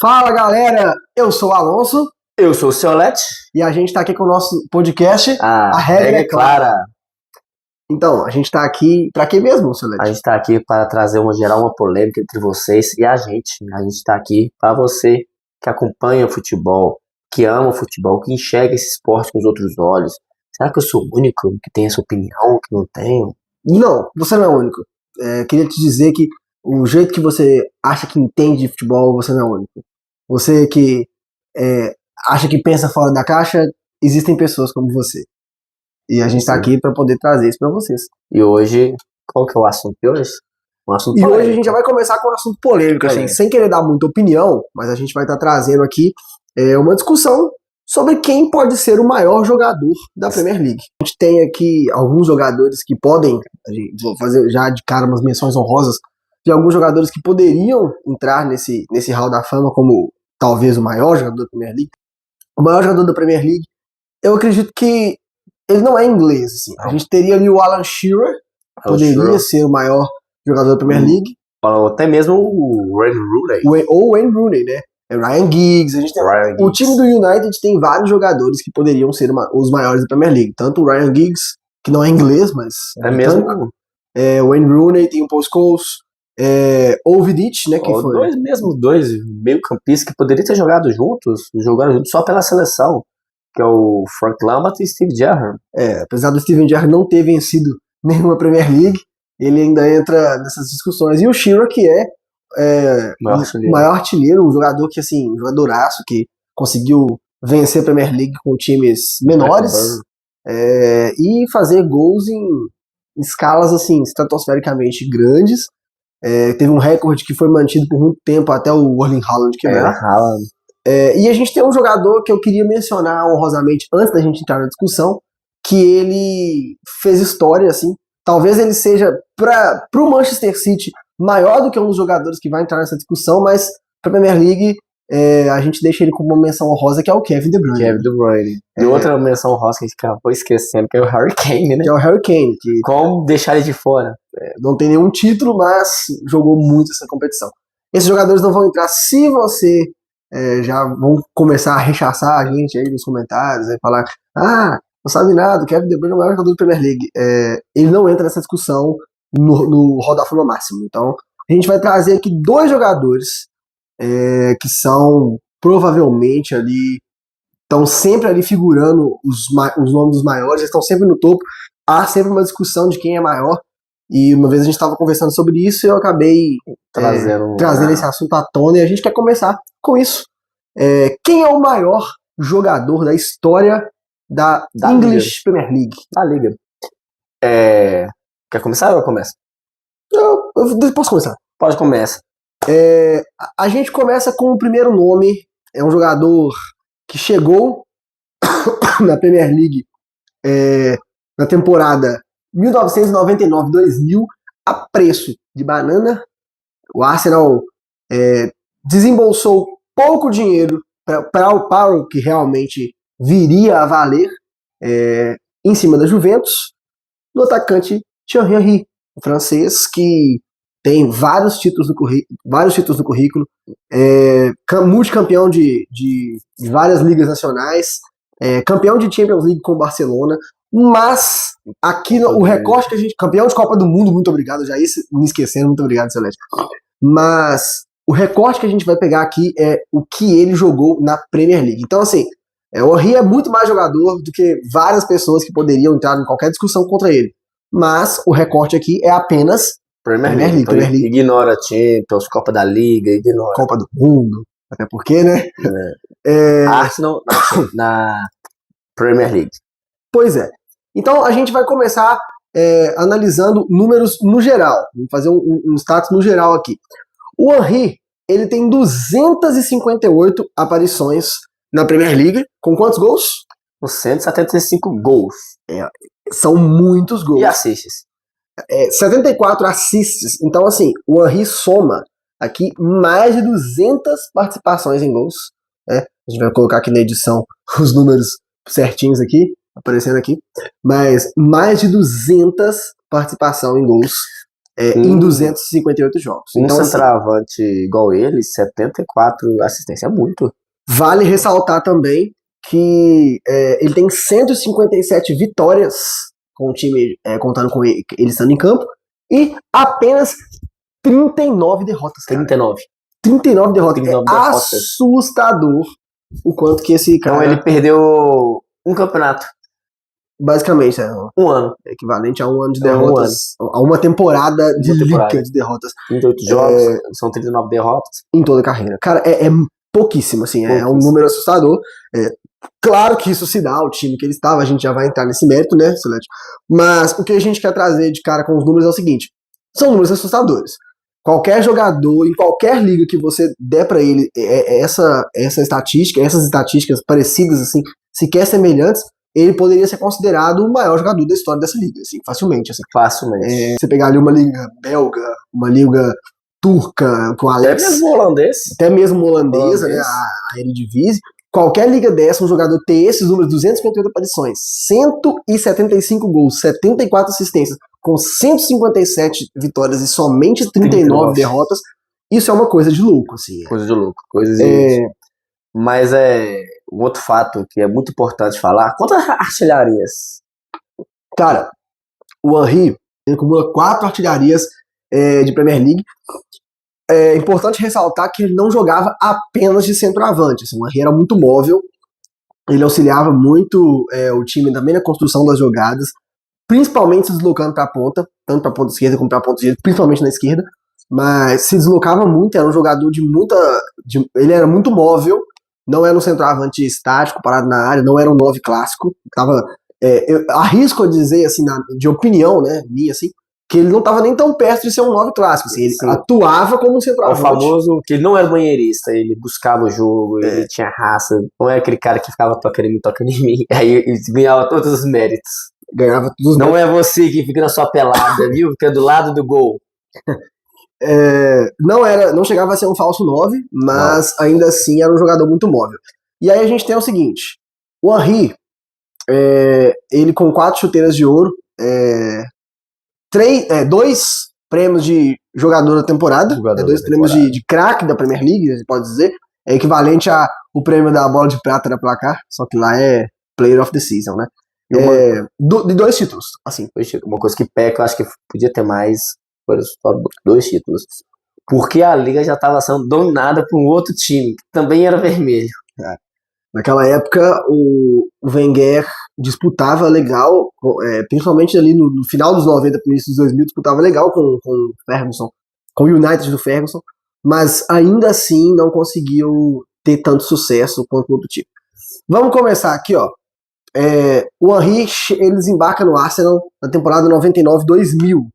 Fala galera, eu sou o Alonso. Eu sou o Ciolete. E a gente tá aqui com o nosso podcast A Regra é Clara. Então, a gente tá aqui pra quê mesmo, Ciolete? A gente tá aqui para trazer uma polêmica entre vocês e a gente. A gente tá aqui para você que acompanha o futebol, que ama o futebol, que enxerga esse esporte com os outros olhos. Será que eu sou o único que tem essa opinião, que não tenho? Não, você não é o único. Queria te dizer que o jeito que você acha que entende de futebol, você não é o único. Você que acha que pensa fora da caixa, existem pessoas como você. E a gente está aqui para poder trazer isso para vocês. E hoje, qual que é o assunto de hoje? Hoje a gente já vai começar com um assunto polêmico, assim, sem querer dar muita opinião, mas a gente vai estar trazendo aqui uma discussão sobre quem pode ser o maior jogador da Premier League. A gente tem aqui alguns jogadores que podem, vou fazer já de cara umas menções honrosas, de alguns jogadores que poderiam entrar nesse hall da fama como talvez o maior jogador da Premier League. O maior jogador da Premier League, eu acredito que ele não é inglês, assim. A gente teria ali o Alan Shearer, poderia ser o maior jogador da Premier League. Ou até mesmo o Wayne Rooney. Ou o Wayne Rooney, né? Ryan Giggs. A gente tem o time do United tem vários jogadores que poderiam ser os maiores da Premier League. Tanto o Ryan Giggs, que não é inglês, mas é mesmo. O Wayne Rooney, tem o Paul Scholes, ou o Vidic, né? Que foi dois meio-campistas que poderiam ter jogado juntos só pela seleção, que é o Frank Lampard e Steve Gerrard. Apesar do Steven Gerrard não ter vencido nenhuma Premier League, ele ainda entra nessas discussões. E o Shearer, que o maior artilheiro, um jogador que, assim, um jogadoraço, que conseguiu vencer a Premier League com times menores e fazer gols em escalas, assim, estratosfericamente grandes. Teve um recorde que foi mantido por muito tempo até o Erling Haaland quebrar. E a gente tem um jogador que eu queria mencionar honrosamente antes da gente entrar na discussão, que ele fez história, assim. Talvez ele seja para o Manchester City maior do que um dos jogadores que vai entrar nessa discussão, mas para a Premier League a gente deixa ele com uma menção honrosa, que é o Kevin De Bruyne. E outra menção honrosa que a gente acabou esquecendo, que é o Harry Kane, né? Que é o Harry Kane. Como deixar ele de fora? Não tem nenhum título, mas jogou muito essa competição. Esses jogadores não vão entrar se você já vão começar a rechaçar a gente aí nos comentários, falar, não sabe nada, o Kevin De Bruyne é o maior jogador da Premier League. Ele não entra nessa discussão no hall da fama máximo. Então, a gente vai trazer aqui dois jogadores que são provavelmente ali, estão sempre ali figurando os nomes dos maiores, eles estão sempre no topo. Há sempre uma discussão de quem é maior. E uma vez a gente estava conversando sobre isso e eu acabei trazendo esse assunto à tona, e a gente quer começar com isso. Quem é o maior jogador da história da English Premier League? Da Liga. Quer começar ou eu começo? Eu posso começar. Pode começar. A gente começa com o primeiro nome. É um jogador que chegou na Premier League na temporada 1999-2000 a preço de banana. O Arsenal desembolsou pouco dinheiro para o que realmente viria a valer em cima da Juventus, no atacante Thierry Henry, o francês, que tem vários títulos no currículo, multicampeão de várias ligas nacionais, campeão de Champions League com o Barcelona, mas aqui o recorte que a gente... Campeão de Copa do Mundo, muito obrigado, já ia me esquecendo, muito obrigado, Celeste. Mas o recorte que a gente vai pegar aqui é o que ele jogou na Premier League. Então, assim, o Henry é muito mais jogador do que várias pessoas que poderiam entrar em qualquer discussão contra ele. Mas o recorte aqui é apenas Premier League. Então, ignora Champions, Copa da Liga, ignora Copa do Mundo, até porque, né? Arsenal na Premier League. Pois é. Então a gente vai começar analisando números no geral. Vamos fazer um status no geral aqui. O Henry, ele tem 258 aparições na Premier League. Com quantos gols? 175 gols. São muitos gols. E assists? 74 assists. Então, assim, o Henry soma aqui mais de 200 participações em gols. A gente vai colocar aqui na edição os números certinhos aqui, aparecendo aqui. Mas mais de 200 participações em gols. em 258 jogos. Então, centroavante igual ele, 74 assistências, é muito. Vale ressaltar também que ele tem 157 vitórias com o time, contando com ele estando em campo, e apenas 39 derrotas. Cara. 39 derrotas. 39 derrotas. Assustador o quanto que esse cara... Então ele perdeu um campeonato. Basicamente, um ano. Equivalente a um ano de derrotas. A uma temporada de liga de derrotas. 38 jogos, são 39 derrotas. Em toda a carreira. Cara, é pouquíssimo, assim, é um número assustador. Claro que isso se dá ao time que ele estava, a gente já vai entrar nesse mérito, né, Celeste? Mas o que a gente quer trazer de cara com os números é o seguinte: são números assustadores. Qualquer jogador, em qualquer liga que você der pra ele essa estatística, essas estatísticas parecidas, assim, sequer semelhantes, ele poderia ser considerado o maior jogador da história dessa liga, assim, facilmente. Assim. Facilmente. Você pegar ali uma liga belga, uma liga turca, com o Alex... Até mesmo holandesa, né, a Eredivisie. Qualquer liga dessa, um jogador ter esses números, 258 aparições, 175 gols, 74 assistências, com 157 vitórias e somente 39 derrotas, isso é uma coisa de louco, assim. Coisa de louco. Mas um outro fato que é muito importante falar, quantas artilharias? Cara, o Henry acumula 4 artilharias de Premier League. É importante ressaltar que ele não jogava apenas de centroavante. Assim, o Henry era muito móvel, ele auxiliava muito o time também na construção das jogadas, principalmente se deslocando para a ponta, tanto para a ponta esquerda como para a ponta direita, principalmente na esquerda, mas se deslocava muito, era um jogador ele era muito móvel, não era um centroavante estático, parado na área, não era um 9 clássico, eu arrisco a dizer, assim, de opinião, né, minha, assim, que ele não estava nem tão perto de ser um 9 clássico, assim, ele atuava como um centroavante. O famoso, que ele não era banheirista, ele buscava o jogo, ele tinha raça, não é aquele cara que ficava tocando em mim, aí ele ganhava todos os méritos. Não é você que fica na sua pelada, viu, fica do lado do gol. Não chegava a ser um falso 9, mas ainda assim era um jogador muito móvel. E aí a gente tem o seguinte, o Henry, ele com 4 chuteiras de ouro, 2 prêmios de jogador da temporada, 2 prêmios de craque da Premier League, a gente pode dizer, é equivalente ao prêmio da bola de prata da placar, só que lá é Player of the Season, né? De 2 títulos, assim. Uma coisa que peca, eu acho que podia ter mais, só 2 títulos. Porque a liga já estava sendo dominada por um outro time, que também era vermelho. Naquela época, o Wenger disputava legal, principalmente ali no final dos 90, início dos 2000, disputava legal com o Ferguson, com o United do Ferguson, mas ainda assim não conseguiu ter tanto sucesso quanto o outro time. Vamos começar aqui, ó. O Henry, ele desembarca no Arsenal na temporada 99-2000.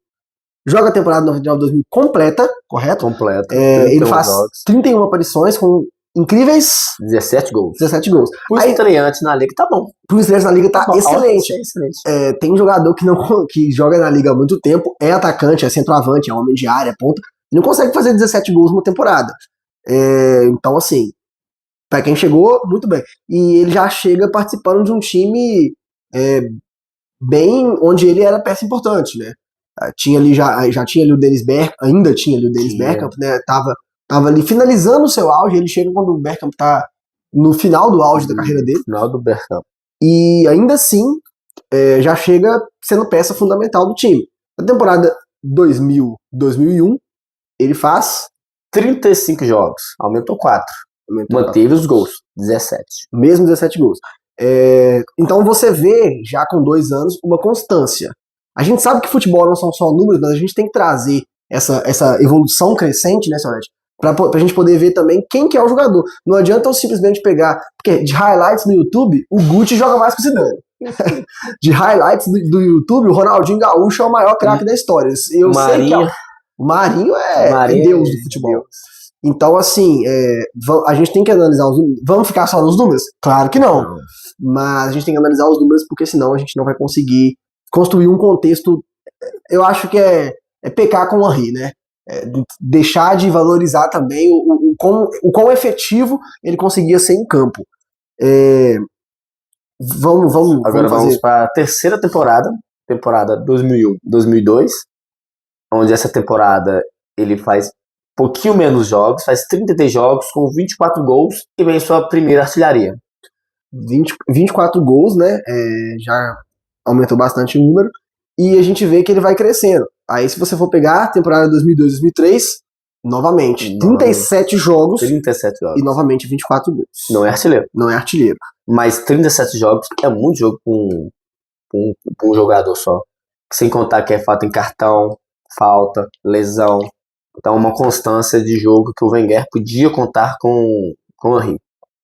Joga a temporada 99-2000 completa, correto? Completa. Ele faz 31 aparições com incríveis 17 gols. Pro estreante na liga tá bom. Pro estreante na liga tá excelente. Tem jogador que joga na liga há muito tempo, é atacante, é centroavante, é homem de área, ponta, e não consegue fazer 17 gols numa temporada. Então, assim, pra quem chegou, muito bem. E ele já chega participando de um time bem onde ele era peça importante, né? Já tinha ali o Dennis Bergkamp, ainda tinha ali o Dennis Bergkamp, né? Tava ali finalizando o seu auge, ele chega quando o Bergkamp tá no final do auge da carreira dele. Final do Bergkamp. E ainda assim, já chega sendo peça fundamental do time. Na temporada 2000-2001, ele faz 35 jogos, aumentou 4. Manteve os gols, 17. Mesmo 17 gols. Então você vê, já com 2 anos, uma constância. A gente sabe que futebol não são só números, mas a gente tem que trazer essa evolução crescente, né, Sonete? Pra gente poder ver também quem que é o jogador. Não adianta eu simplesmente pegar, porque de highlights no YouTube, o Guti joga mais que o Zidane. De highlights do YouTube, o Ronaldinho Gaúcho é o maior craque da história. Eu sei que o Marinho é Deus do futebol. Deus. Então, assim, a gente tem que analisar os números. Vamos ficar só nos números? Claro que não. Mas a gente tem que analisar os números, porque senão a gente não vai conseguir construir um contexto. Eu acho que é pecar com o Henry, né? Deixar de valorizar também o quão efetivo ele conseguia ser em campo. Agora vamos para a terceira temporada 2001-2002. onde essa temporada ele faz pouquinho menos jogos, faz 33 jogos com 24 gols e vem sua primeira artilharia. 24 gols, né? Já aumentou bastante o número. E a gente vê que ele vai crescendo. Aí, se você for pegar a temporada 2002-2003, novamente, 37 jogos. 37 jogos. E novamente 24 gols. Não é artilheiro. Não é artilheiro. Mas 37 jogos é muito jogo com um jogador só. Sem contar que é falta em cartão, falta, lesão. Então, uma constância de jogo que o Wenger podia contar com o Henry.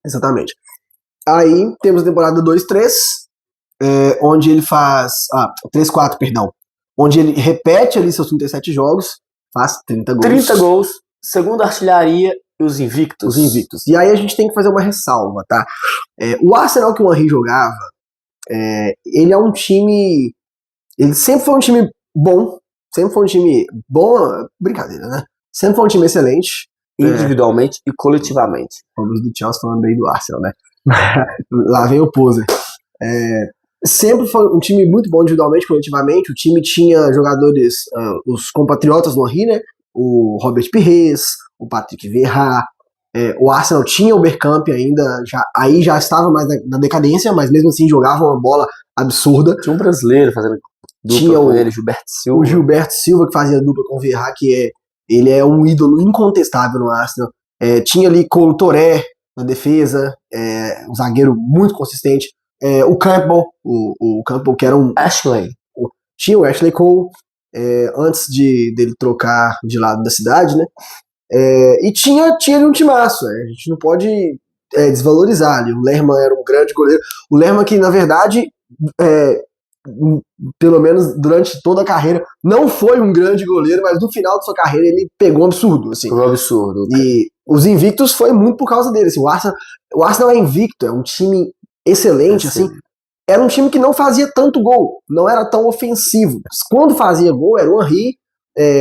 Exatamente. Aí, temos a temporada 2-3, onde ele faz... 3-4, perdão. Onde ele repete ali seus 37 jogos, faz 30 gols. 30 gols, segunda artilharia e os invictos. E aí a gente tem que fazer uma ressalva, tá? O Arsenal que o Henry jogava, ele é um time... Ele sempre foi um time bom. Sempre foi um time bom... Brincadeira, né? Sempre foi um time excelente. Individualmente e coletivamente. Falamos do Chelsea falando bem do Arsenal, né? Lá vem o poser. Sempre foi um time muito bom individualmente, coletivamente. O time tinha jogadores, os compatriotas do Henry, né? O Robert Pires, o Patrick Vieira. O Arsenal tinha o Bergkamp ainda, aí já estava mais na decadência, mas mesmo assim jogava uma bola absurda. Tinha um brasileiro fazendo dupla com ele, Gilberto Silva. O Gilberto Silva, que fazia dupla com o Vieira, ele é um ídolo incontestável no Arsenal. Tinha ali Colo Touré na defesa, um zagueiro muito consistente. O Campbell, o Campbell que era um... Ashley. Tinha o Ashley Cole, antes dele trocar de lado da cidade, né? E tinha ali um timaço, a gente não pode desvalorizar ali. O Lerman era um grande goleiro. O Lerman que, na verdade, pelo menos durante toda a carreira, não foi um grande goleiro, mas no final da sua carreira ele pegou um absurdo. Assim. Um absurdo. E os invictos foi muito por causa dele. Assim, o Arsenal é invicto, é um time excelente, assim. Era um time que não fazia tanto gol, não era tão ofensivo. Quando fazia gol, era o Henry,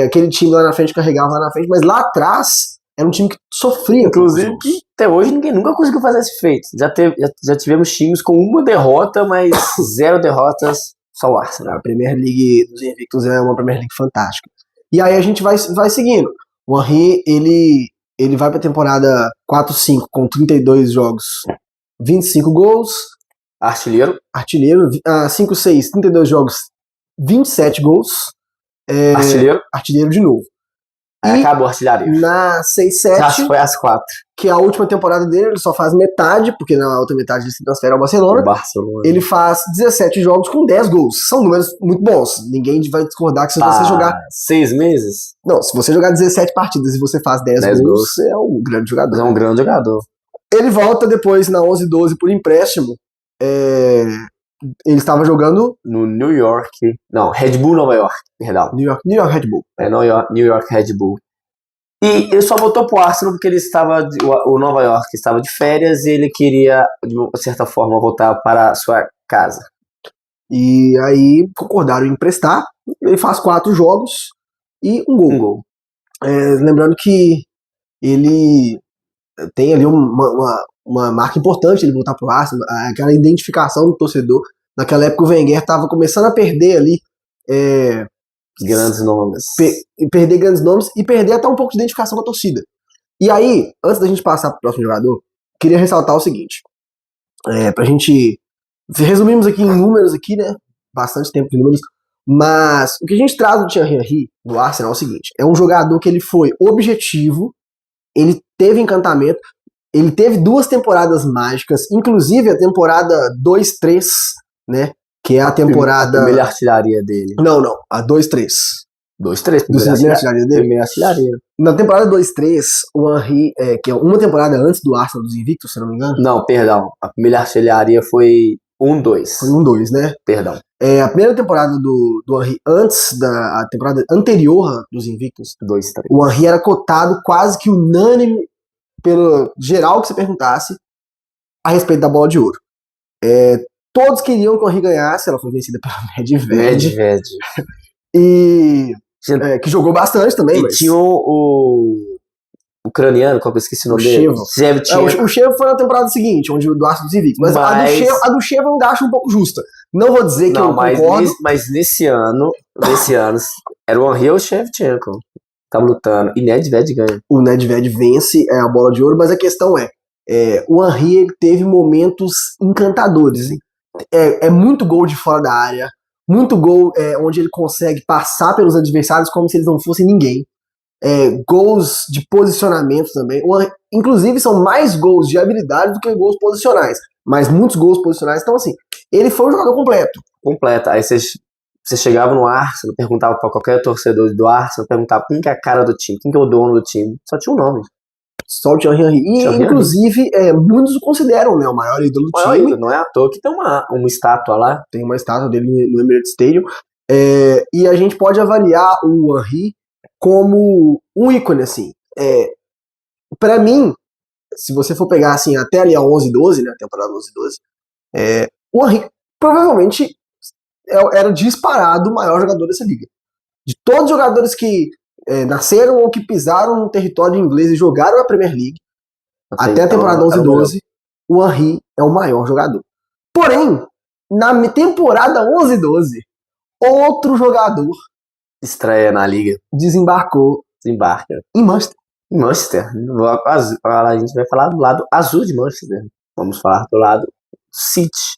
aquele time lá na frente carregava lá na frente, mas lá atrás era um time que sofria. Inclusive, até hoje ninguém nunca conseguiu fazer esse feito. Já tivemos times com uma derrota, mas 0 derrotas, só o Arsenal. A Premier League dos Invictus é uma Premier League fantástica. E aí a gente vai seguindo. O Henry, ele vai pra temporada 4-5 com 32 jogos, 25 gols. Artilheiro, 5-6, 32 jogos, 27 gols. Artilheiro de novo. Aí acabou a artilharia. Na 6-7, já foi às 4. Que é a última temporada dele, ele só faz metade, porque na outra metade ele se transfere ao Barcelona. Ele faz 17 jogos com 10 gols. São números muito bons. Ninguém vai discordar que se você jogar... 6 meses? Não, se você jogar 17 partidas e você faz 10 gols, você é um grande jogador. É um grande jogador. Ele volta depois na 11-12 por empréstimo. Ele estava jogando no New York. Não, Red Bull Nova York, perdão. New York Red Bull. New York Red Bull. E ele só voltou pro Arsenal porque o Nova York estava de férias e ele queria, de uma certa forma, voltar para a sua casa. E aí concordaram em emprestar. Ele faz 4 jogos e um gol. Lembrando que ele tem ali uma marca importante ele voltar pro Arsenal, aquela identificação do torcedor. Naquela época o Wenger estava começando a perder ali grandes nomes. Perder grandes nomes e perder até um pouco de identificação com a torcida. E aí, antes da gente passar pro próximo jogador, queria ressaltar o seguinte. Pra gente... Resumimos aqui em números aqui, né? Bastante tempo de números. Mas o que a gente traz do Thierry Henry, do Arsenal, é o seguinte. É um jogador que ele foi objetivo, ele teve encantamento, ele teve 2 temporadas mágicas, inclusive a temporada 2-3, né? Que é a temporada... Primeira artilharia dele. Não, a 2-3. 2-3, primeira artilharia dele? Primeira artilharia. Na temporada 2-3, o Henry, que é uma temporada antes do Arsenal dos Invictus, se não me engano. Não, perdão. A primeira artilharia foi 1-2. Foi 1-2, né? Perdão. A primeira temporada do Henry, antes da temporada anterior dos Invictus, 2-3. O Henry era cotado quase que unânime pelo geral que você perguntasse a respeito da bola de ouro. Todos queriam que o Henry ganhasse, ela foi vencida pela Medved. E que jogou bastante também. E tinha o ucraniano, qual que eu esqueci o nome dele? O Shev foi na temporada seguinte, onde o do Arsenal dos Invictus. Mas a do Shev eu ainda acho um pouco justa. Não vou dizer que eu concordo. Mas nesse ano, era o Henry ou o Shevchenko. Tava lutando. E Nedved ganha. O Nedved vence a bola de ouro, mas a questão o Henry ele teve momentos encantadores. Hein? É muito gol de fora da área, muito gol onde ele consegue passar pelos adversários como se eles não fossem ninguém. Gols de posicionamento também. Inclusive, são mais gols de habilidade do que gols posicionais. Mas muitos gols posicionais. Então, assim, ele foi um jogador completo. Completo. Aí você chegava no Arsenal, perguntava pra qualquer torcedor do Arsenal, perguntava quem que é a cara do time, quem que é o dono do time. Só tinha um nome. Só o Thierry Henry. E, inclusive, muitos o consideram, né, o maior ídolo do time. Ídolo, não é à toa que tem uma estátua lá. Tem uma estátua dele no Emirates Stadium. E a gente pode avaliar o Henry como um ícone, assim. Pra mim, se você for pegar, assim, até ali a 11-12, né, a temporada 11-12, o Henry provavelmente era disparado o maior jogador dessa liga. De todos os jogadores que nasceram ou que pisaram no território inglês e jogaram a Premier League, até a temporada 11-12, o Henry é o maior jogador. Porém, na temporada 11-12, outro jogador estreia na liga. Desembarca em Manchester. A gente vai falar do lado azul de Manchester. Vamos falar do lado City.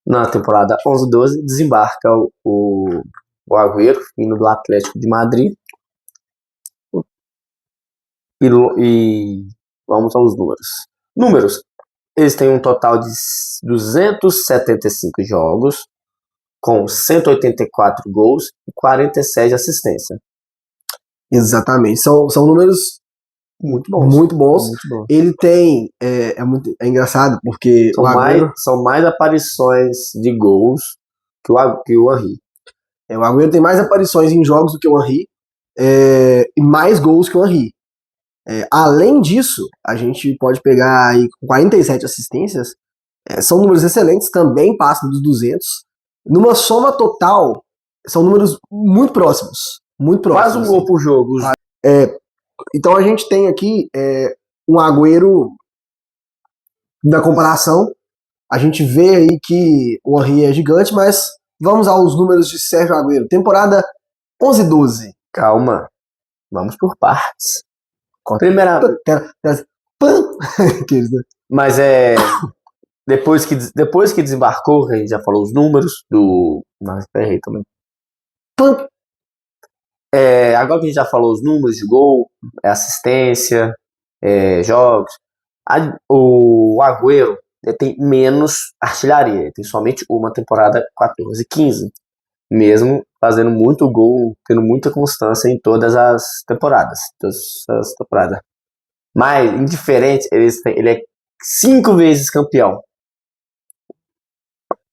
Na temporada 11-12, desembarca o Agüero, vindo do Atlético de Madrid. E vamos aos números. Eles têm um total de 275 jogos, com 184 gols e 47 assistências. Exatamente. São números muito bons. Muito bons. Ele tem. É engraçado, porque são mais aparições de gols que o Henry. O Agüero tem mais aparições em jogos do que o Henry e mais gols que o Henry. Além disso, a gente pode pegar aí 47 assistências, são números excelentes, também passam dos 200. Numa soma total, são números muito próximos. Muito próximos. Quase um gol por jogo. Então a gente tem aqui um Agüero da comparação. A gente vê aí que o Henry é gigante, mas vamos aos números de Sérgio Agüero. Temporada 11-12. Calma, vamos por partes. Primeira... Mas depois que desembarcou, a gente já falou os números do... Mas errei também. Agora que a gente já falou os números de gol, assistência, jogos, o Agüero tem menos artilharia, ele tem somente uma temporada 14-15, mesmo fazendo muito gol, tendo muita constância em todas as temporadas. Mas, indiferente, ele é 5 vezes campeão.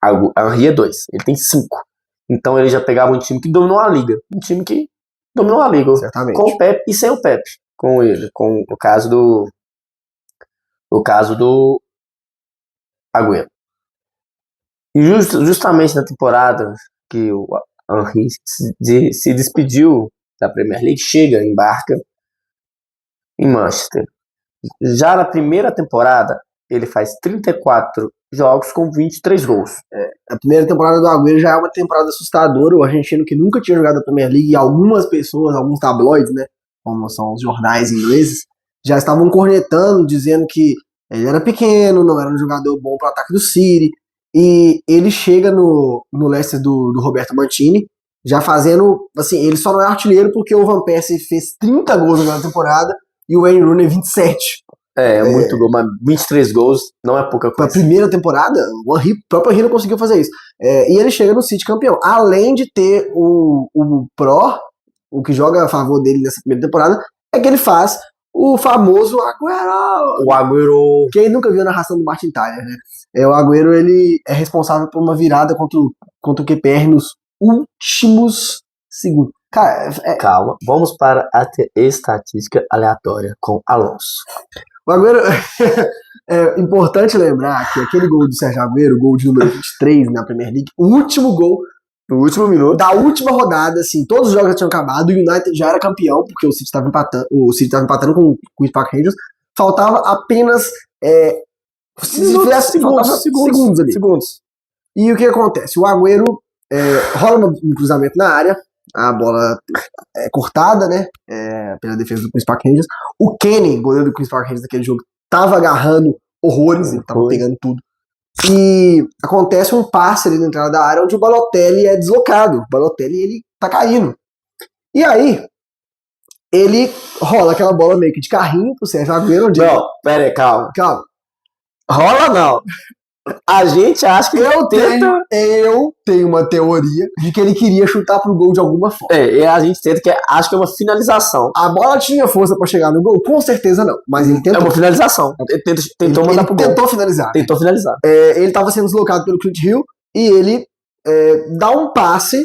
A Henry é 2, ele tem 5. Então ele já pegava um time que dominou a liga. Certamente. Com o Pepe e sem o Pepe. Com ele. Com o caso do Agüero. E justamente na temporada que o Henry se despediu da Premier League, embarca em Manchester. Já na primeira temporada, ele faz 34 jogos com 23 gols. A primeira temporada do Agüero já é uma temporada assustadora. O argentino que nunca tinha jogado a Premier League, e algumas pessoas, alguns tabloides, né, como são os jornais ingleses, já estavam cornetando, dizendo que ele era pequeno, não era um jogador bom para o ataque do City. E ele chega no Leicester do Roberto Mancini, já fazendo, assim, ele só não é artilheiro porque o Van Persie fez 30 gols na temporada e o Wayne Rooney 27. Muito gol, mas 23 gols não é pouca coisa. Na primeira temporada, o próprio Henry não conseguiu fazer isso. E ele chega no City campeão. Além de ter o que joga a favor dele nessa primeira temporada, é que ele faz o famoso Agüero. O Agüero. Quem nunca viu a narração do Martin Tyler, né? O Agüero, ele é responsável por uma virada contra o QPR nos últimos segundos. Cara, calma, vamos para a estatística aleatória com Alonso. O Agüero, é importante lembrar que aquele gol do Sérgio Agüero, o gol de número 23 na Premier League, o último gol no último minuto da última rodada, assim, todos os jogos já tinham acabado, o United já era campeão, porque o City estava empatando com o Park Rangers, faltava apenas segundos ali. E o que acontece? O Agüero rola um cruzamento na área, a bola é cortada, né? Pela defesa do Queen's Park Rangers. O Kenny, goleiro do Queen's Park Rangers daquele jogo, tava agarrando horrores, ele tava pegando tudo. E acontece um passe ali na entrada da área onde o Balotelli é deslocado. O Balotelli, ele tá caindo. E aí, ele rola aquela bola meio que de carrinho pro Sérgio Agüero. Não, pera aí, calma. Rola não. A gente acha que eu tenho uma teoria de que ele queria chutar pro gol de alguma forma. E a gente acha que é uma finalização. A bola tinha força pra chegar no gol? Com certeza não, mas ele tentou. É uma finalização. Ele tentou mandar pro gol. Tentou finalizar. Ele tava sendo deslocado pelo Clint Hill e ele dá um passe,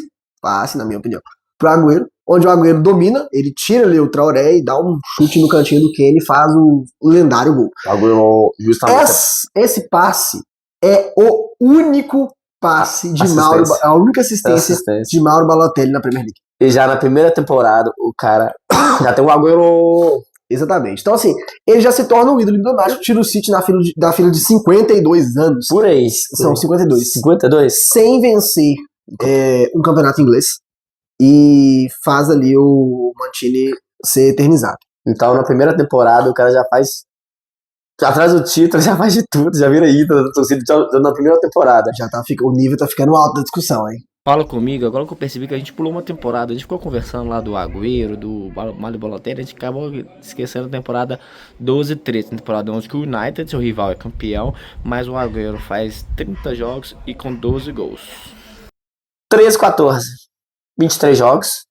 na minha opinião, pro Agüero, onde o Agüero domina, ele tira ali o Traoré e dá um chute no cantinho do Kenny e faz o lendário gol. O Agüero, justamente. Esse passe é o único passe de Mauro, a única assistência de Mauro Balotelli na Premier League. E já na primeira temporada, o cara já tem o Agüero. Exatamente. Então, assim, ele já se torna um ídolo emblemático, tira o City da fila de 52 anos. Por aí. São 52. 52? Sem vencer um campeonato inglês. E faz ali o Mancini ser eternizado. Então, na primeira temporada, o cara já traz o título, já faz de tudo, já vira ídolo da torcida na primeira temporada. O nível tá ficando alto da discussão, hein? Fala comigo, agora que eu percebi que a gente pulou uma temporada, a gente ficou conversando lá do Agüero, do Mário Balotelli, a gente acabou esquecendo a temporada 12 e 13, temporada onde que o United, seu rival, é campeão, mas o Agüero faz 30 jogos e com 12 gols. 13, 14, 23 jogos,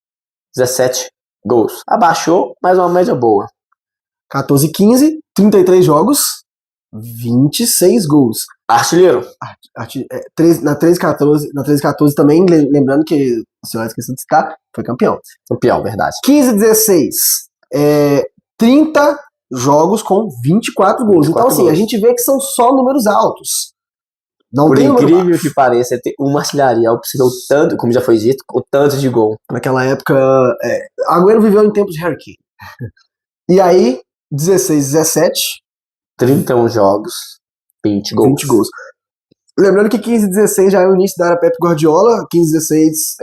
17 gols. Abaixou, mas uma média boa. 14, 15, 33 jogos, 26 gols. Artilheiro. Na 13-14 também, lembrando que o senhor esqueceu de citar, foi campeão. Campeão, verdade. 15-16, 30 jogos com 24 gols. Então, assim, a gente vê que são só números altos. Não Por tem incrível que pareça, ter uma artilharia é possível tanto, como já foi dito, o tanto de gol. Naquela época, Agüero viveu em tempos de Harry Kane. E aí, 16, 17... 31 jogos, 20 gols. 20 gols. Lembrando que 15 e 16 já é o início da era Pep Guardiola. 15 e 16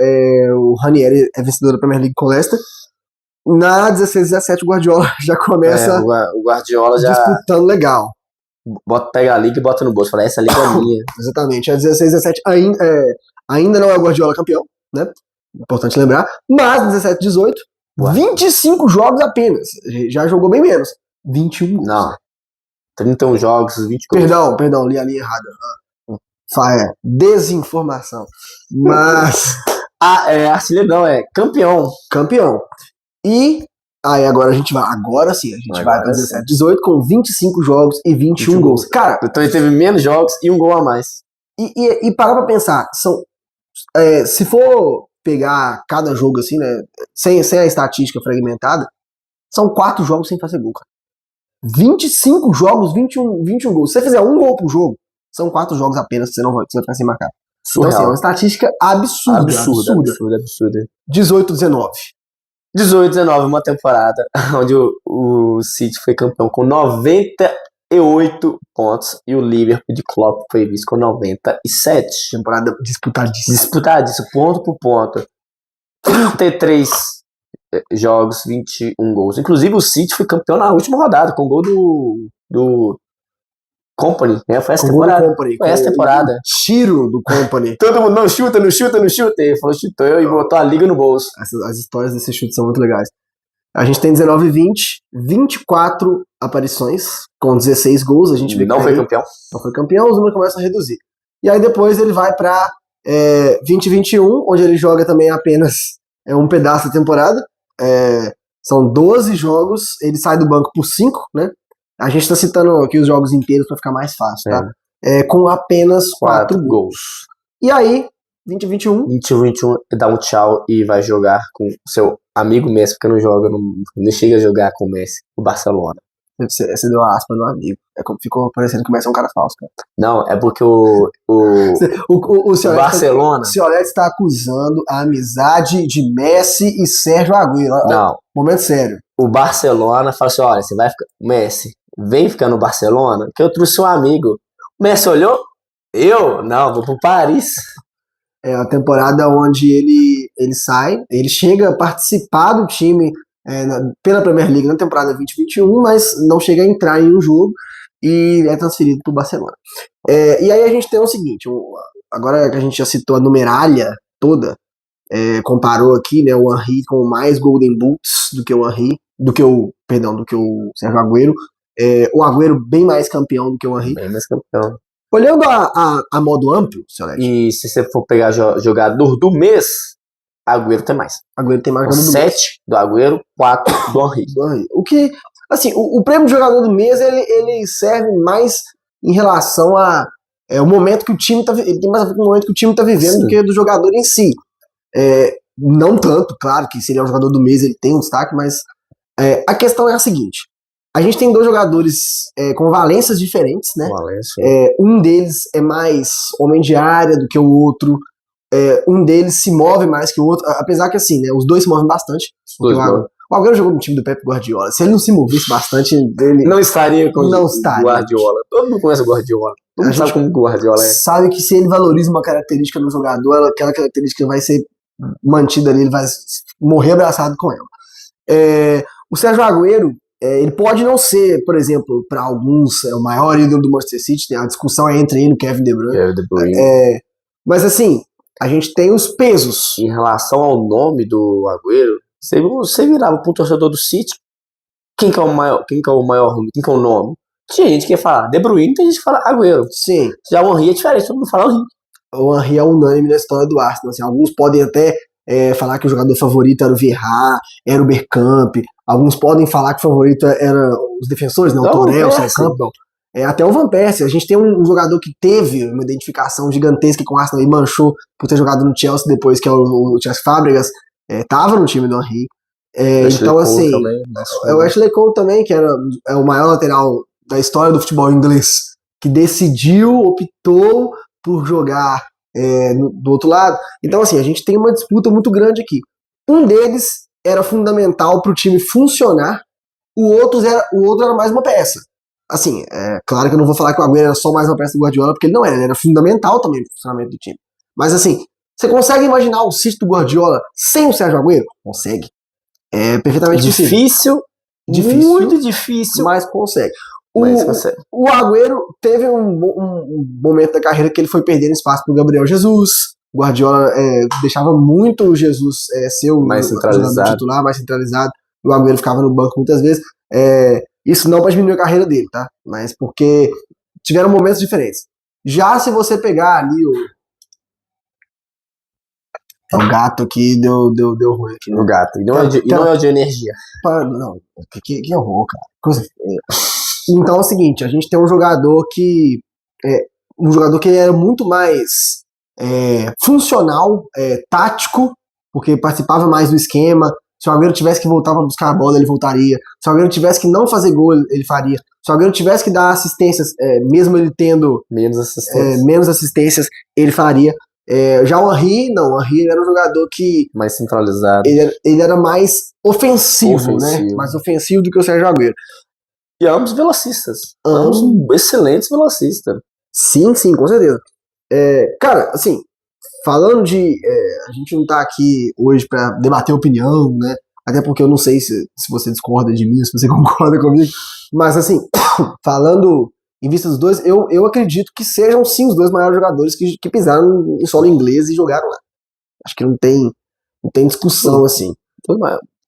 o Ranieri é vencedor da Premier League com o Leicester. Na 16 e 17 o Guardiola já começa o Guardiola já disputando legal. Pega a liga e bota no bolso. Fala, essa liga é minha. Exatamente. A 16 e 17 ainda não é o Guardiola campeão, né? Importante lembrar. Mas 17 e 18, 25 jogos apenas. Já jogou bem menos. 21 gols. Não. 31 jogos, 20 gols. Perdão, li a linha errada. Desinformação. Mas. Artilheiro não, é campeão. Campeão. E aí agora a gente vai. Agora sim, a gente vai para 17, 18 com 25 jogos e 21 gols. Cara. Então ele teve menos jogos e um gol a mais. E parar pra pensar, se for pegar cada jogo assim, né? Sem a estatística fragmentada, são 4 jogos sem fazer gol, cara. 25 jogos, 21 gols. Se você fizer um gol por jogo, são 4 jogos apenas que você vai ficar sem marcar. Surreal. Então, assim, é uma estatística absurda. 18, 19. 18, 19, uma temporada onde o City foi campeão com 98 pontos e o Liverpool de Klopp foi visto com 97. Temporada disputadíssima. Disputadíssima, ponto por ponto. 33 jogos, 21 gols. Inclusive o City foi campeão na última rodada com o gol do Company, né? Foi essa temporada. Foi essa temporada. Tiro do Company. Todo mundo não chuta. Ele falou, chutou e botou a liga no bolso. As histórias desse chute são muito legais. A gente tem 19 e 20, 24 aparições com 16 gols. A gente vê que não foi campeão. Não foi campeão, os números começam a reduzir. E aí depois ele vai pra 20 e 21, onde ele joga também apenas um pedaço da temporada. São 12 jogos, ele sai do banco por 5, né? A gente tá citando aqui os jogos inteiros pra ficar mais fácil, tá? Com apenas 4 gols. E aí, 20 e 21. 20 e 21, dá um tchau e vai jogar com seu amigo Messi, porque não chega a jogar com o Messi, o Barcelona. Você deu a aspa no amigo. Ficou parecendo que o Messi é um cara falso, cara. Não, é porque o Barcelona... O Cioletti está acusando a amizade de Messi e Sérgio Agüero. Não. Momento sério. O Barcelona fala assim, olha, você vai ficar... Messi, vem ficar no Barcelona, que eu trouxe um amigo. O Messi olhou, Eu? Não, vou pro Paris. É a temporada onde ele sai, ele chega a participar do time pela Premier League na temporada 2021, mas não chega a entrar em um jogo e é transferido para o Barcelona. E aí a gente tem o seguinte, agora que a gente já citou a numeralha toda, comparou aqui, né, o Henry com mais Golden Boots do que o Henry, do que o Sérgio Agüero, o Agüero bem mais campeão do que o Henry. Bem mais campeão. Olhando a modo amplo, seu Led. E se você for pegar jogador do mês, Agüero tem mais. Agüero tem mais jogador do 7 do Agüero, 4 do Henry. O que, assim, o prêmio de jogador do mês, ele serve mais em relação o momento que o time tá, ele tem mais a ver com o momento que o time tá vivendo. Sim. Do que do jogador em si. Não tanto, claro que seria o jogador do mês, ele tem um destaque, mas a questão é a seguinte: a gente tem dois jogadores com valências diferentes, né? Um deles é mais homem de área do que o outro, um deles se move mais que o outro, apesar que assim, né, os dois se movem bastante. O Agüero jogou no time do Pep Guardiola. Se ele não se movesse bastante, ele não estaria com o Guardiola. Todo mundo conhece o Guardiola. Todo mundo sabe como o Guardiola é. Sabe que se ele valoriza uma característica no jogador, aquela característica vai ser mantida ali, ele vai morrer abraçado com ela. O Sérgio Agüero, ele pode não ser, por exemplo, para alguns, o maior ídolo do Manchester City, a discussão é entre ele e o Kevin De Bruyne. Mas assim, a gente tem os pesos. Em relação ao nome do Agüero, você virava para um torcedor do City, quem que é o maior, quem que é o nome? Tinha gente que ia falar De Bruyne, tem gente que fala Agüero. Sim. Já o Henry é diferente, todo mundo fala Henry. O Henry é unânime na história do Arsenal. Assim, alguns podem até falar que o jogador favorito era o Vieira, era o Bergkamp. Alguns podem falar que o favorito era os defensores, não, o Torreira, o Campbell. Até o Van Persie. A gente tem um jogador que teve uma identificação gigantesca com o Arsenal e manchou por ter jogado no Chelsea depois, que é o Cesc Fábregas. Tava no time do Henry. Então, assim, o Ashley Cole também, que é o maior lateral da história do futebol inglês, que optou por jogar do outro lado. Então, assim, a gente tem uma disputa muito grande aqui. Um deles era fundamental para o time funcionar, o outro era mais uma peça. Assim, claro que eu não vou falar que o Agüero era só mais uma peça do Guardiola, porque ele não era, ele era fundamental também no funcionamento do time. Mas, assim, você consegue imaginar o City do Guardiola sem o Sérgio Agüero? Consegue. É perfeitamente difícil. Muito difícil. Mas consegue. O Agüero teve um momento da carreira que ele foi perdendo espaço para o Gabriel Jesus. O Guardiola deixava muito o Jesus ser o jogador titular, mais centralizado. O Agüero ficava no banco muitas vezes. Isso não para diminuir a carreira dele, tá? Mas porque tiveram momentos diferentes. Já se você pegar ali o gato aqui deu ruim aqui. O gato. E não é de energia. Não, que horror, cara. Coisa feia. Então é o seguinte, a gente tem um jogador que era muito mais funcional, tático, porque participava mais do esquema. Se o Agüero tivesse que voltar para buscar a bola, ele voltaria. Se o Agüero tivesse que não fazer gol, ele faria. Se o Agüero tivesse que dar assistências, mesmo ele tendo menos assistências, ele faria. Já o Henry, não, o Henry era um jogador que mais centralizado. Ele era mais ofensivo, né? Mais ofensivo do que o Sérgio Agüero. E ambos velocistas. Ambos excelentes velocistas. Sim, com certeza. Cara, assim, falando de... a gente não tá aqui hoje pra debater opinião, né? Até porque eu não sei se você discorda de mim, se você concorda comigo. Mas, assim, falando em vista dos dois, eu acredito que sejam, sim, os dois maiores jogadores que pisaram em solo inglês e jogaram lá. Acho que não tem discussão, assim.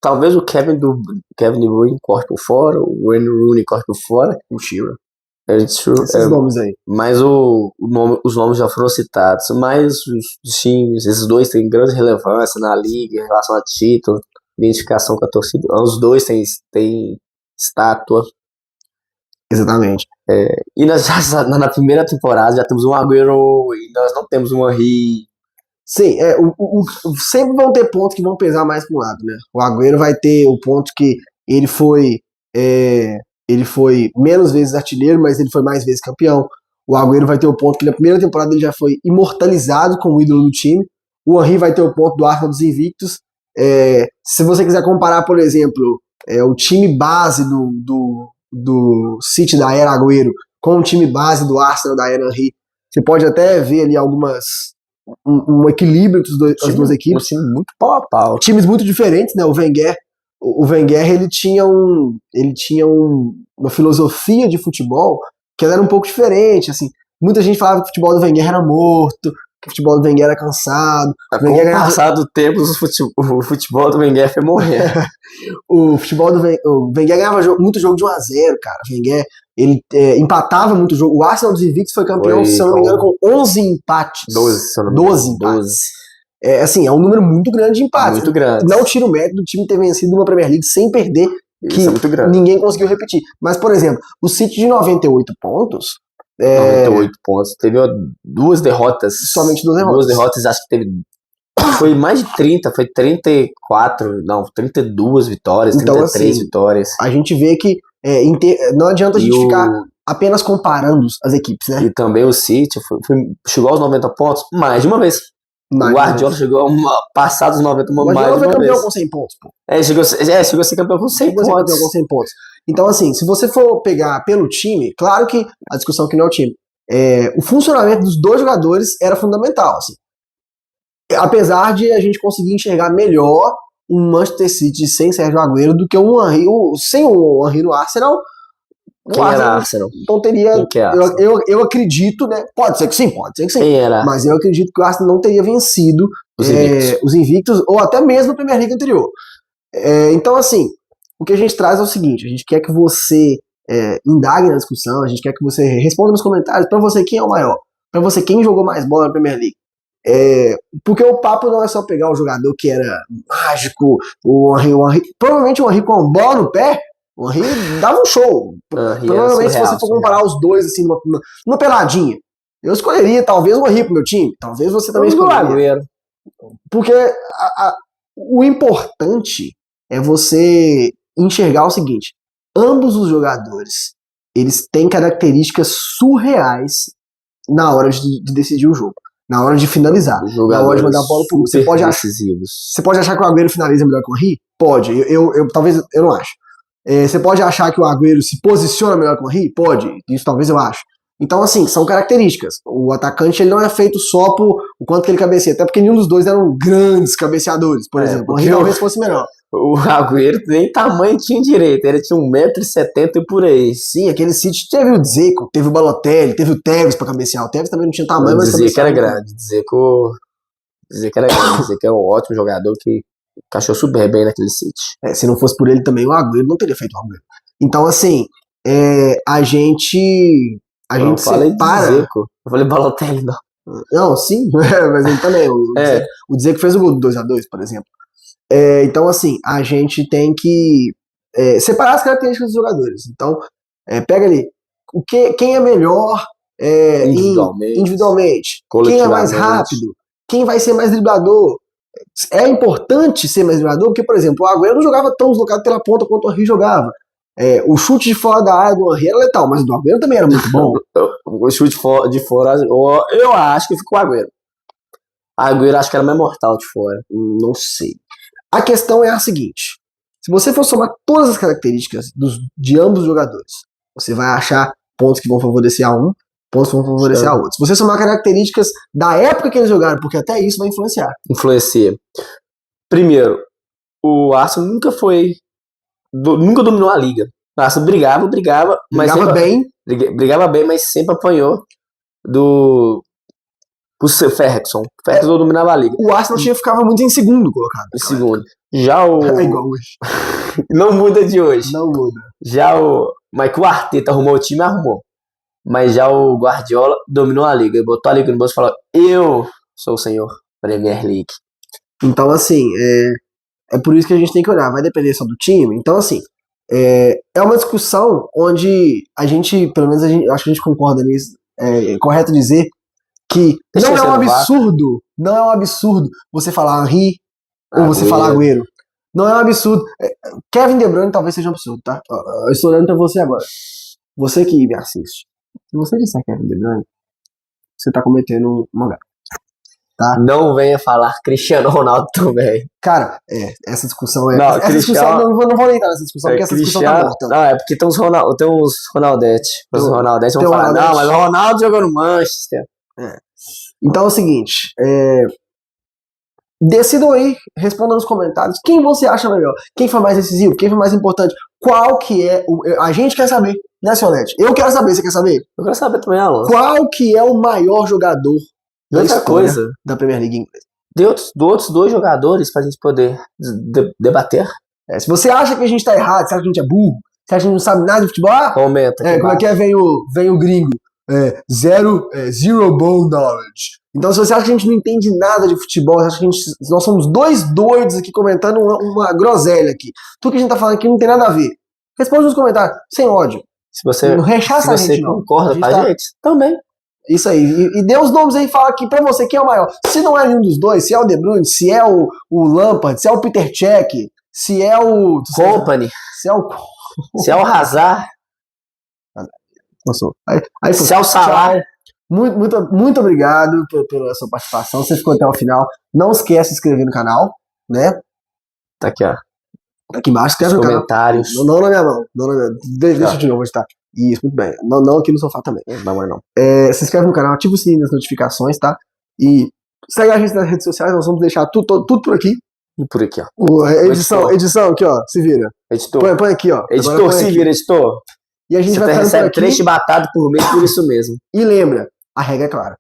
Talvez o Kevin De Bruyne corte por fora, o Wayne Rooney corte por fora, o Shearer. Esses nomes aí. Mas os nomes já foram citados. Mas os times, esses dois têm grande relevância na liga em relação a título, identificação com a torcida. Os dois têm estátua. Exatamente. E nós na primeira temporada já temos um Agüero e nós não temos um Henry. Sim, sempre vão ter pontos que vão pesar mais para um lado, né? O Agüero vai ter o ponto que ele foi menos vezes artilheiro, mas ele foi mais vezes campeão. O Agüero vai ter o ponto que na primeira temporada ele já foi imortalizado como ídolo do time. O Henry vai ter o ponto do Arsenal dos Invictos. Se você quiser comparar, por exemplo, o time base do City da era Agüero com o time base do Arsenal da era Henry, Você pode até ver ali um equilíbrio entre as duas equipes. Um time muito pau a pau. Times muito diferentes, né? O Wenger, ele tinha uma filosofia de futebol que era um pouco diferente, assim. Muita gente falava que o futebol do Wenger era morto, que o futebol do Wenger era cansado. Com o passar do tempo, o futebol do Wenger foi morrer. O Wenger ganhava muito jogo de 1-0, cara. O Wenger, ele empatava muito jogo. O Arsenal dos Invictus foi campeão, se eu não me engano, com 11 empates. 12 empates. Assim, é um número muito grande de empates. Muito grande. Não tira o mérito do time ter vencido uma Premier League sem perder, que isso é muito grande. Ninguém conseguiu repetir. Mas, por exemplo, o City de 98 pontos... 98 pontos. Teve 2 derrotas. Somente 2 derrotas. 2 derrotas, acho que teve... Foi mais de 30, foi 34, não, 32 vitórias, então, 33 assim, vitórias. A gente vê que não adianta a gente ficar apenas comparando as equipes, né? E também o City chegou aos 90 pontos mais de uma vez. O Guardiola chegou passados os 90 mais de uma vez. O Guardiola foi campeão com 100 pontos, pô. Chegou a ser campeão com 100 pontos. Então, assim, se você for pegar pelo time, claro que a discussão aqui não é o time. O funcionamento dos dois jogadores era fundamental, assim. Apesar de a gente conseguir enxergar melhor um Manchester City sem Sérgio Agüero do que um Henry, sem o Henry no Arsenal. Quem era Arsenal? Então teria. Eu acredito, né? Pode ser que sim. Quem era? Mas eu acredito que o Arsenal não teria vencido os Invictus, ou até mesmo a Premier League anterior. Então, assim, o que a gente traz é o seguinte: a gente quer que você indague na discussão, a gente quer que você responda nos comentários pra você quem é o maior, pra você quem jogou mais bola na Premier League. Porque o papo não é só pegar um jogador que era mágico, o Henry. Provavelmente o Henry com a bola no pé, o Henry dava um show. Provavelmente, se você for comparar os dois assim numa peladinha, eu escolheria talvez o Henry pro meu time. Talvez você também escolheria. Porque o importante é você enxergar o seguinte: ambos os jogadores, eles têm características surreais na hora de decidir o jogo. Na hora de finalizar, na hora de mandar a bola pro gol. Você pode achar que o Agüero finaliza melhor que o Henry? Pode. Talvez eu não acho. Você pode achar que o Agüero se posiciona melhor que o Henry? Pode. Isso talvez eu acho. Então, assim, são características. O atacante, ele não é feito só por o quanto que ele cabeceia, até porque nenhum dos dois eram grandes cabeceadores, por exemplo. O Henry talvez fosse melhor. O Agüero nem tamanho tinha direito, ele tinha 1,70 m e por aí. Sim, aquele City teve o Dzeko, teve o Balotelli, teve o Tevez pra cabecear. O Tevez também não tinha tamanho, mas Dzeko era grande. Dzeko era grande. Dzeko é um ótimo jogador que encaixou super bem naquele City. Se não fosse por ele também, o Agüero não teria feito o Agüero. Então, assim, a gente separa... Dzeko. Eu falei Balotelli, não. Não, sim, mas ele também. O Dzeko fez o gol do 2-2, por exemplo. Então, assim, a gente tem que separar as características dos jogadores. Então, pega ali quem é melhor individualmente, quem é mais rápido, quem vai ser mais driblador. É importante ser mais driblador, porque, por exemplo, o Agüero não jogava tão deslocado pela ponta quanto o Henry jogava. O chute de fora da área do Henry era letal, mas o do Agüero também era muito bom. O chute de fora, eu acho que ficou o Agüero. Agüero acho que era mais mortal de fora. Não sei. A questão é a seguinte: se você for somar todas as características de ambos os jogadores, você vai achar pontos que vão favorecer a um, pontos que vão favorecer a outro. Se você somar características da época que eles jogaram, porque até isso vai influenciar. Influencia. Primeiro, o Arsenal nunca dominou a liga. O Arsenal brigava, mas brigava bem, mas sempre apanhou do Ferguson. O Ferguson dominava a liga. O Arsenal ficava muito em segundo colocado. Em segundo. Já o... É igual hoje. Não muda de hoje. Não muda. Mas que o Arteta arrumou o time, arrumou. Mas já o Guardiola dominou a liga. Ele botou a liga no bolso e falou: eu sou o senhor Premier League. Então, assim, é por isso que a gente tem que olhar. Vai depender só do time. Então, assim, é uma discussão onde a gente, pelo menos acho que a gente concorda nisso. É correto dizer que não é um absurdo você falar Henry ou você falar Agüero. Não é um absurdo. Kevin De Bruyne talvez seja um absurdo, tá? Eu estou olhando pra você agora. Você que me assiste. Se você disser Kevin De Bruyne, você tá cometendo uma gafe. Tá? Não venha falar Cristiano Ronaldo também. Cara, essa discussão Não, discussão, não vou nem entrar nessa discussão, porque essa discussão tá morta. Não, é porque tem uns Ronaldete. Os Ronaldete vão falar: não, mas o Ronaldo jogou no Manchester. Então é o seguinte, decidam aí, respondam nos comentários quem você acha melhor, quem foi mais decisivo, quem foi mais importante, qual que é a gente quer saber, né, Sionete? Eu quero saber, você quer saber? Eu quero saber também, Alonso. Qual que é o maior jogador da outra coisa da Premier League inglesa? De outros 2 jogadores pra gente poder debater. Se você acha que a gente tá errado, você acha que a gente é burro, você acha que a gente não sabe nada de futebol, comenta. Como é que vem o gringo? Zero ball knowledge. Então, se você acha que a gente não entende nada de futebol, você acha que nós somos 2 doidos aqui comentando uma groselha aqui, tudo que a gente tá falando aqui não tem nada a ver, responde nos comentários, sem ódio. Se você concorda com a gente, também. Isso aí. E dê os nomes aí e fala aqui pra você quem é o maior. Se não é nenhum dos dois, se é o De Bruyne, se é o Lampard, se é o Peter Cech, se é o Kompany, se é o Hazard, se é o Salah. Muito obrigado pela sua participação. Você ficou até o final. Não esquece de se inscrever no canal, né? Tá aqui, ó. Aqui embaixo, escreve no comentários. Não na minha mão. Deixa de novo, onde tá. Isso, muito bem. Não aqui no sofá também. Não. Se inscreve no canal, ativa o sininho das notificações, tá? E segue a gente nas redes sociais, nós vamos deixar tudo por aqui. E por aqui, ó. Edição aqui, ó. Se vira. Editor. Põe aqui, ó. Editor, se vira, editor. E a gente Você recebe 3 chibatadas por mês por isso mesmo. E lembra, a regra é clara.